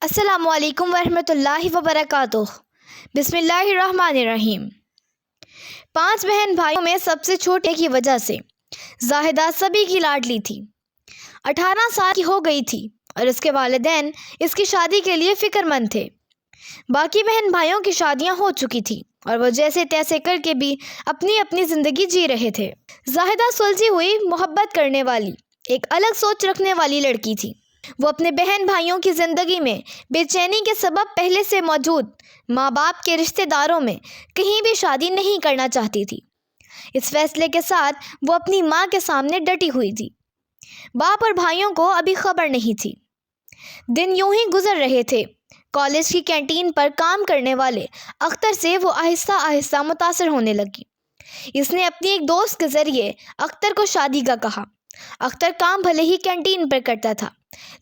السلام علیکم ورحمۃ اللہ وبرکاتہ۔ بسم اللہ الرحمن الرحیم۔ 5 بہن بھائیوں میں سب سے چھوٹے کی وجہ سے زاہدہ سبھی کی لاڈلی تھی۔ 18 سال کی ہو گئی تھی اور اس کے والدین اس کی شادی کے لیے فکر مند تھے۔ باقی بہن بھائیوں کی شادیاں ہو چکی تھیں اور وہ جیسے تیسے کر کے بھی اپنی اپنی زندگی جی رہے تھے۔ زاہدہ سلجھی ہوئی، محبت کرنے والی، ایک الگ سوچ رکھنے والی لڑکی تھی۔ وہ اپنے بہن بھائیوں کی زندگی میں بے چینی کے سبب پہلے سے موجود ماں باپ کے رشتہ داروں میں کہیں بھی شادی نہیں کرنا چاہتی تھی۔ اس فیصلے کے ساتھ وہ اپنی ماں کے سامنے ڈٹی ہوئی تھی۔ باپ اور بھائیوں کو ابھی خبر نہیں تھی۔ دن یوں ہی گزر رہے تھے۔ کالج کی کینٹین پر کام کرنے والے اختر سے وہ آہستہ آہستہ متاثر ہونے لگی۔ اس نے اپنی ایک دوست کے ذریعے اختر کو شادی کا کہا۔ اختر کام بھلے ہی کینٹین پر کرتا تھا،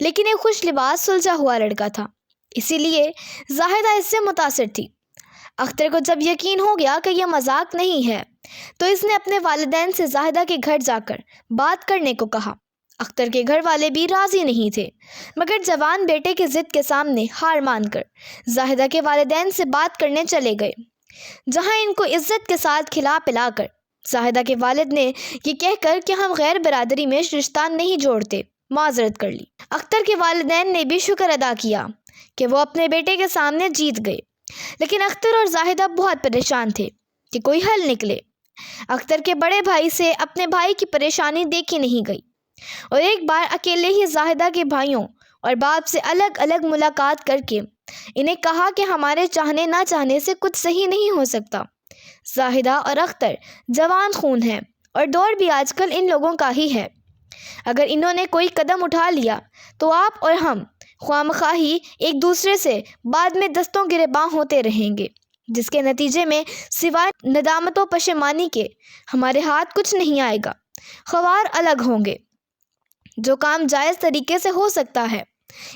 لیکن ایک خوش لباس سلجھا ہوا لڑکا تھا، اسی لیے زاہدہ اس سے متاثر تھی۔ اختر کو جب یقین ہو گیا کہ یہ مذاق نہیں ہے تو اس نے اپنے والدین سے زاہدہ کے گھر جا کر بات کرنے کو کہا۔ اختر کے گھر والے بھی راضی نہیں تھے، مگر جوان بیٹے کی ضد کے سامنے ہار مان کر زاہدہ کے والدین سے بات کرنے چلے گئے، جہاں ان کو عزت کے ساتھ کھلا پلا کر زاہدہ کے والد نے یہ کہہ کر کہ ہم غیر برادری میں رشتہ نہیں جوڑتے، معذرت کر لی۔ اختر کے والدین نے بھی شکر ادا کیا کہ وہ اپنے بیٹے کے سامنے جیت گئے، لیکن اختر اور زاہدہ بہت پریشان تھے کہ کوئی حل نکلے۔ اختر کے بڑے بھائی سے اپنے بھائی کی پریشانی دیکھی نہیں گئی اور ایک بار اکیلے ہی زاہدہ کے بھائیوں اور باپ سے الگ الگ ملاقات کر کے انہیں کہا کہ ہمارے چاہنے نہ چاہنے سے کچھ صحیح نہیں ہو سکتا۔ زاہدہ اور اختر جوان خون ہیں اور دور بھی آج کل ان لوگوں کا ہی ہے۔ اگر انہوں نے کوئی قدم اٹھا لیا تو آپ اور ہم خواہ مخواہ ہی ایک دوسرے سے بعد میں دستوں گریباں ہوتے رہیں گے، جس کے نتیجے میں سوائے ندامت و پشیمانی کے ہمارے ہاتھ کچھ نہیں آئے گا۔ خوار الگ ہوں گے۔ جو کام جائز طریقے سے ہو سکتا ہے،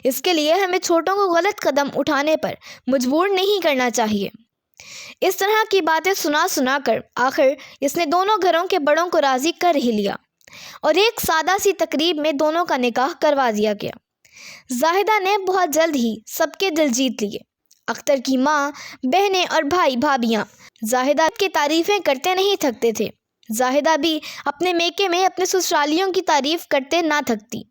اس کے لیے ہمیں چھوٹوں کو غلط قدم اٹھانے پر مجبور نہیں کرنا چاہیے۔ اس طرح کی باتیں سنا کر آخر اس نے دونوں گھروں کے بڑوں کو راضی کر ہی لیا اور ایک سادہ سی تقریب میں دونوں کا نکاح کروا دیا گیا۔ زاہدہ نے بہت جلد ہی سب کے دل جیت لیے۔ اختر کی ماں، بہنیں اور بھائی بھابیاں زاہدہ کی تعریفیں کرتے نہیں تھکتے تھے۔ زاہدہ بھی اپنے میکے میں اپنے سسرالیوں کی تعریف کرتے نہ تھکتی۔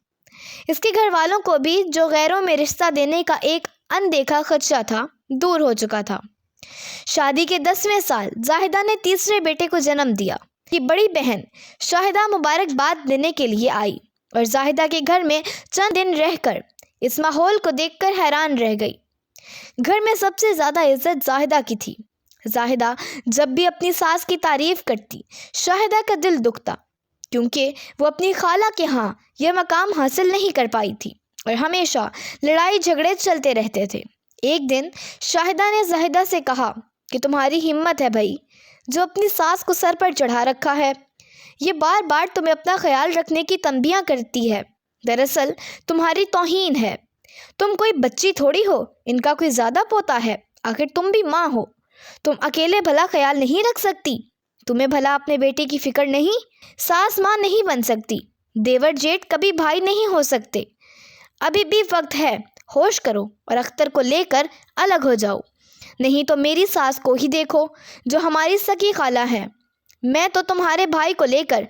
اس کے گھر والوں کو بھی جو غیروں میں رشتہ دینے کا ایک اندیکھا خدشہ تھا، دور ہو چکا تھا۔ شادی کے 10ویں سال زاہدہ نے تیسرے بیٹے کو جنم دیا۔ کی بڑی بہن شاہدہ مبارکباد دینے کے لیے آئی اور زاہدہ کے گھر میں چند دن رہ کر اس ماحول کو دیکھ کر حیران رہ گئی۔ گھر میں سب سے زیادہ عزت زاہدہ کی تھی۔ زاہدہ جب بھی اپنی ساس کی تعریف کرتی، شاہدہ کا دل دکھتا، کیونکہ وہ اپنی خالہ کے ہاں یہ مقام حاصل نہیں کر پائی تھی اور ہمیشہ لڑائی جھگڑے چلتے رہتے تھے۔ ایک دن شاہدہ نے زاہدہ سے کہا کہ تمہاری ہمت ہے بھائی، جو اپنی ساس کو سر پر چڑھا رکھا ہے۔ یہ بار بار تمہیں اپنا خیال رکھنے کی تنبیہ کرتی ہے، دراصل تمہاری توہین ہے۔ تم کوئی بچی تھوڑی ہو، ان کا کوئی زیادہ پوتا ہے، آخر تم بھی ماں ہو۔ تم اکیلے بھلا خیال نہیں رکھ سکتی؟ تمہیں بھلا اپنے بیٹے کی فکر نہیں؟ ساس ماں نہیں بن سکتی، دیور جیٹھ کبھی بھائی نہیں ہو سکتے۔ ابھی بھی وقت ہے، ہوش کرو اور اختر کو لے کر الگ ہو جاؤ، نہیں تو میری ساس کو ہی دیکھو جو ہماری سکی خالہ ہے۔ میں تو تمہارے بھائی کو لے کر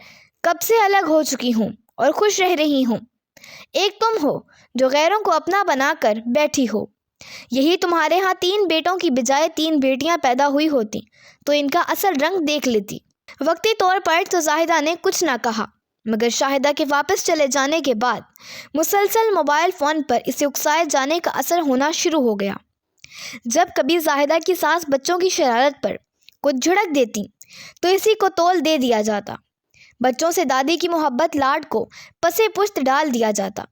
کب سے الگ ہو چکی ہوں اور خوش رہ رہی ہوں۔ ایک تم ہو جو غیروں کو اپنا بنا کر بیٹھی ہو۔ یہی تمہارے ہاں 3 بیٹوں کی بجائے 3 بیٹیاں پیدا ہوئی ہوتی تو ان کا اصل رنگ دیکھ لیتی۔ وقتی طور پر تو زاہدہ نے کچھ نہ کہا، مگر شاہدہ کے واپس چلے جانے کے بعد مسلسل موبائل فون پر اسے اکسائے جانے کا اثر ہونا شروع ہو گیا۔ جب کبھی زاہدہ کی ساس بچوں کی شرارت پر کچھ جھڑک دیتی تو اسی کو تول دے دیا جاتا۔ بچوں سے دادی کی محبت لاڈ کو پسے پشت ڈال دیا جاتا۔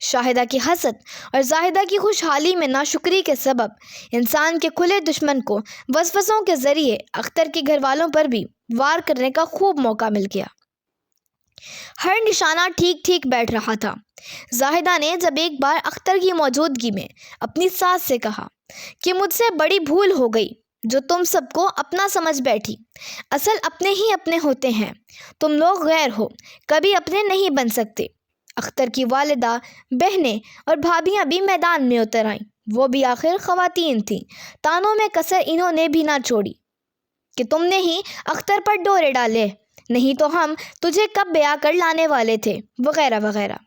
شاہدہ کی حسد اور زاہدہ کی خوشحالی میں ناشکری کے سبب انسان کے کھلے دشمن کو وسوسوں کے ذریعے اختر کے گھر والوں پر بھی وار کرنے کا خوب موقع مل گیا۔ ہر نشانہ ٹھیک ٹھیک بیٹھ رہا تھا۔ زاہدہ نے جب ایک بار اختر کی موجودگی میں اپنی ساس سے کہا کہ مجھ سے بڑی بھول ہو گئی جو تم سب کو اپنا سمجھ بیٹھی، اصل اپنے ہی اپنے ہوتے ہیں، تم لوگ غیر ہو، کبھی اپنے نہیں بن سکتے۔ اختر کی والدہ، بہنیں اور بھابیاں بھی میدان میں اتر آئیں وہ بھی آخر خواتین تھیں۔ تانوں میں کسر انہوں نے بھی نہ چھوڑی کہ تم نے ہی اختر پر ڈورے ڈالے، نہیں تو ہم تجھے کب بیاہ کر لانے والے تھے، وغیرہ وغیرہ۔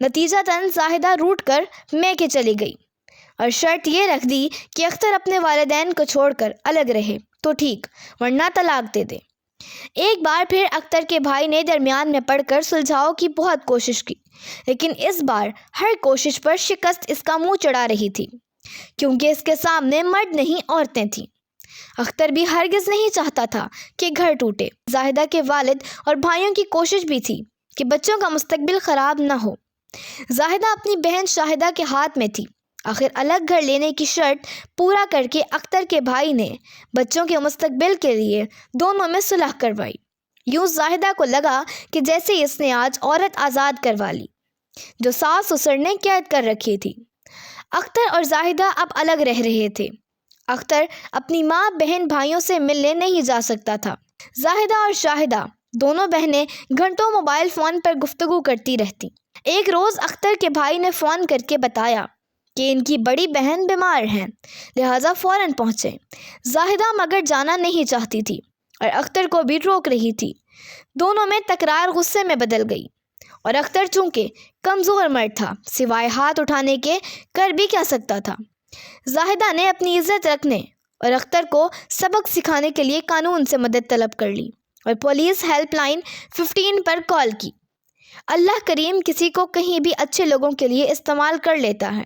نتیجتاً زاہدہ روٹ کر میکے چلی گئی اور شرط یہ رکھ دی کہ اختر اپنے والدین کو چھوڑ کر الگ رہے تو ٹھیک، ورنہ طلاق دے دے۔ ایک بار پھر اختر کے بھائی نے درمیان میں پڑھ کر سلجھاؤ کی بہت کوشش کی، لیکن اس بار ہر کوشش پر شکست اس کا منہ چڑھا رہی تھی، کیونکہ اس کے سامنے مرد نہیں عورتیں تھیں۔ اختر بھی ہرگز نہیں چاہتا تھا کہ گھر ٹوٹے۔ زاہدہ کے والد اور بھائیوں کی کوشش بھی تھی کہ بچوں کا مستقبل خراب نہ ہو۔ زاہدہ اپنی بہن شاہدہ کے ہاتھ میں تھی۔ آخر الگ گھر لینے کی شرط پورا کر کے اختر کے بھائی نے بچوں کے مستقبل کے لیے دونوں میں صلح کروائی۔ یوں زاہدہ کو لگا کہ جیسے اس نے آج عورت آزاد کروا لی جو ساس سسر نے قید کر رکھی تھی۔ اختر اور زاہدہ اب الگ رہ رہے تھے۔ اختر اپنی ماں بہن بھائیوں سے ملنے نہیں جا سکتا تھا۔ زاہدہ اور شاہدہ دونوں بہنیں گھنٹوں موبائل فون پر گفتگو کرتی رہتی۔ ایک روز اختر کے بھائی نے فون کر کے بتایا کہ ان کی بڑی بہن بیمار ہیں، لہٰذا فوراً پہنچے۔ زاہدہ مگر جانا نہیں چاہتی تھی اور اختر کو بھی روک رہی تھی۔ دونوں میں تکرار غصے میں بدل گئی، اور اختر چونکہ کمزور مرد تھا، سوائے ہاتھ اٹھانے کے کر بھی کیا سکتا تھا۔ زاہدہ نے اپنی عزت رکھنے اور اختر کو سبق سکھانے کے لیے قانون سے مدد طلب کر لی اور پولیس ہیلپ لائن 15 پر کال کی۔ اللہ کریم کسی کو کہیں بھی اچھے لوگوں کے لیے استعمال کر لیتا ہے۔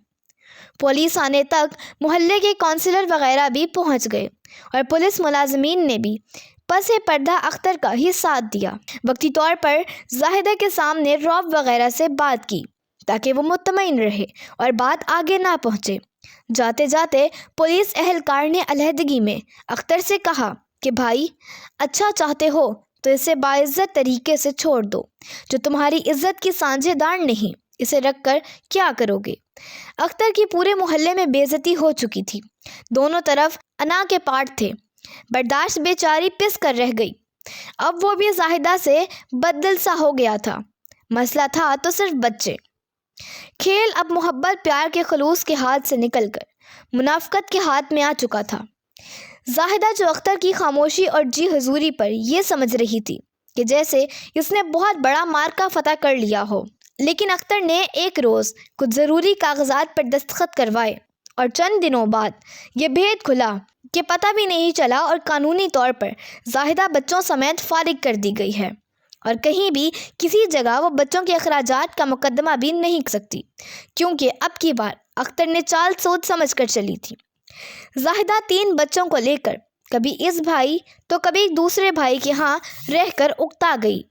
پولیس آنے تک محلے کے کونسلر وغیرہ بھی پہنچ گئے اور پولیس ملازمین نے بھی پس پردہ اختر کا ہی ساتھ دیا۔ وقتی طور پر زاہدہ کے سامنے رعب وغیرہ سے بات کی تاکہ وہ مطمئن رہے اور بات آگے نہ پہنچے۔ جاتے جاتے پولیس اہلکار نے علیحدگی میں اختر سے کہا کہ بھائی، اچھا چاہتے ہو تو اسے باعزت طریقے سے چھوڑ دو، جو تمہاری عزت کی سانجھ دار نہیں، اسے رکھ کر کیا کرو گے؟ اختر کی پورے محلے میں بے عزتی ہو چکی تھی۔ دونوں طرف انا کے پاٹ تھے، برداشت بیچاری پس کر رہ گئی۔ اب وہ بھی زاہدہ سے بددل سا ہو گیا تھا۔ مسئلہ تھا تو صرف بچے۔ کھیل اب محبت پیار کے خلوص کے ہاتھ سے نکل کر منافقت کے ہاتھ میں آ چکا تھا۔ زاہدہ جو اختر کی خاموشی اور جی حضوری پر یہ سمجھ رہی تھی کہ جیسے اس نے بہت بڑا مارکا فتح کر لیا ہو، لیکن اختر نے ایک روز کچھ ضروری کاغذات پر دستخط کروائے اور چند دنوں بعد یہ بھید کھلا کہ پتہ بھی نہیں چلا اور قانونی طور پر زاہدہ بچوں سمیت فارغ کر دی گئی ہے اور کہیں بھی کسی جگہ وہ بچوں کے اخراجات کا مقدمہ بھی نہیں کر سکتی، کیونکہ اب کی بار اختر نے چال سوچ سمجھ کر چلی تھی۔ زاہدہ 3 بچوں کو لے کر کبھی اس بھائی تو کبھی دوسرے بھائی کے ہاں رہ کر اکتا گئی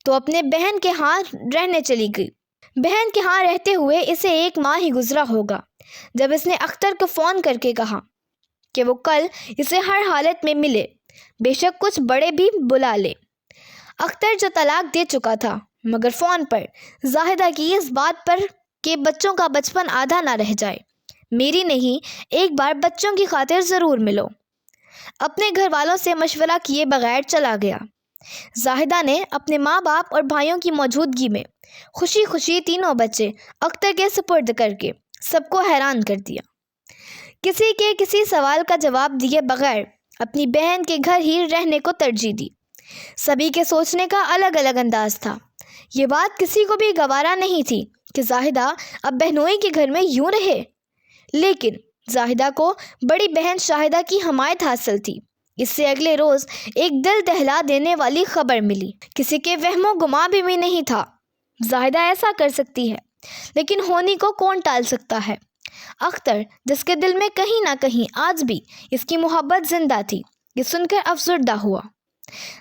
تو اپنے بہن کے ہاں رہنے چلی گئی۔ بہن کے ہاں رہتے ہوئے اسے 1 ماہ ہی گزرا ہوگا جب اس نے اختر کو فون کر کے کہا کہ وہ کل اسے ہر حالت میں ملے، بے شک کچھ بڑے بھی بلا لے۔ اختر جو طلاق دے چکا تھا، مگر فون پر زاہدہ کی اس بات پر کہ بچوں کا بچپن آدھا نہ رہ جائے، میری نہیں، ایک بار بچوں کی خاطر ضرور ملو، اپنے گھر والوں سے مشورہ کیے بغیر چلا گیا۔ زاہدہ نے اپنے ماں باپ اور بھائیوں کی موجودگی میں خوشی خوشی 3 بچے اختر کے سپرد کر کے سب کو حیران کر دیا۔ کسی کے کسی سوال کا جواب دیے بغیر اپنی بہن کے گھر ہی رہنے کو ترجیح دی۔ سبھی کے سوچنے کا الگ الگ انداز تھا۔ یہ بات کسی کو بھی گوارا نہیں تھی کہ زاہدہ اب بہنوئی کے گھر میں یوں رہے، لیکن زاہدہ کو بڑی بہن شاہدہ کی حمایت حاصل تھی۔ اس سے اگلے روز ایک دل دہلا دینے والی خبر ملی۔ کسی کے وہم و گمان بھی نہیں تھا زاہدہ ایسا کر سکتی ہے، لیکن ہونی کو کون ٹال سکتا ہے؟ اختر، جس کے دل میں کہیں نہ کہیں آج بھی اس کی محبت زندہ تھی، یہ سن کر افسردہ ہوا۔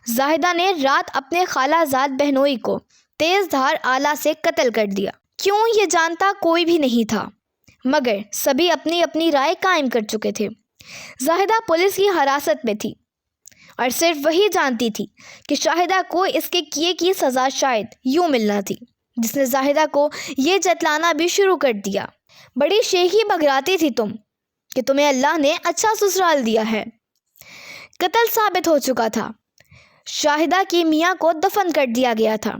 زاہدہ نے رات اپنے خالہ زاد بہنوئی کو تیز دھار آلہ سے قتل کر دیا۔ کیوں، یہ جانتا کوئی بھی نہیں تھا، مگر سبھی اپنی اپنی رائے قائم کر چکے تھے۔ زاہدہ پولیس کی حراست میں تھی اور صرف وہی جانتی تھی کہ شاہدہ کو اس کے کیے کی سزا شاید یوں ملنا تھی، جس نے زاہدہ کو یہ جتلانا بھی شروع کر دیا، بڑی شیخی بگراتی تھی تم کہ تمہیں اللہ نے اچھا سسرال دیا ہے۔ قتل ثابت ہو چکا تھا، شاہدہ کی میاں کو دفن کر دیا گیا تھا۔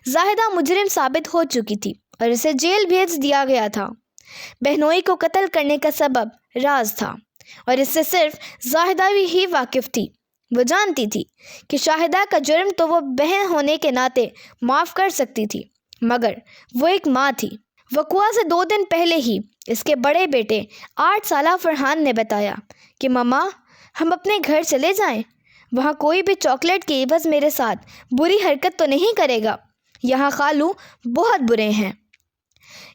زاہدہ مجرم ثابت ہو چکی تھی اور اسے جیل بھیج دیا گیا تھا۔ بہنوئی کو قتل کرنے کا سبب راز تھا اور اس سے صرف زاہدہ ہی واقف تھی۔ وہ جانتی تھی کہ شاہدہ کا جرم تو وہ بہن ہونے کے ناطے معاف کر سکتی تھی، مگر وہ ایک ماں تھی۔ وقوعہ سے 2 دن پہلے ہی اس کے بڑے بیٹے 8 سالہ فرحان نے بتایا کہ ماما ہم اپنے گھر چلے جائیں، وہاں کوئی بھی چاکلیٹ کے عوض میرے ساتھ بری حرکت تو نہیں کرے گا، یہاں خالو بہت برے ہیں۔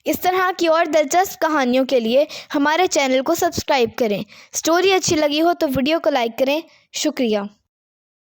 اس طرح کی اور دلچسپ کہانیوں کے لیے ہمارے چینل کو سبسکرائب کریں۔ سٹوری اچھی لگی ہو تو ویڈیو کو لائک کریں۔ شکریہ۔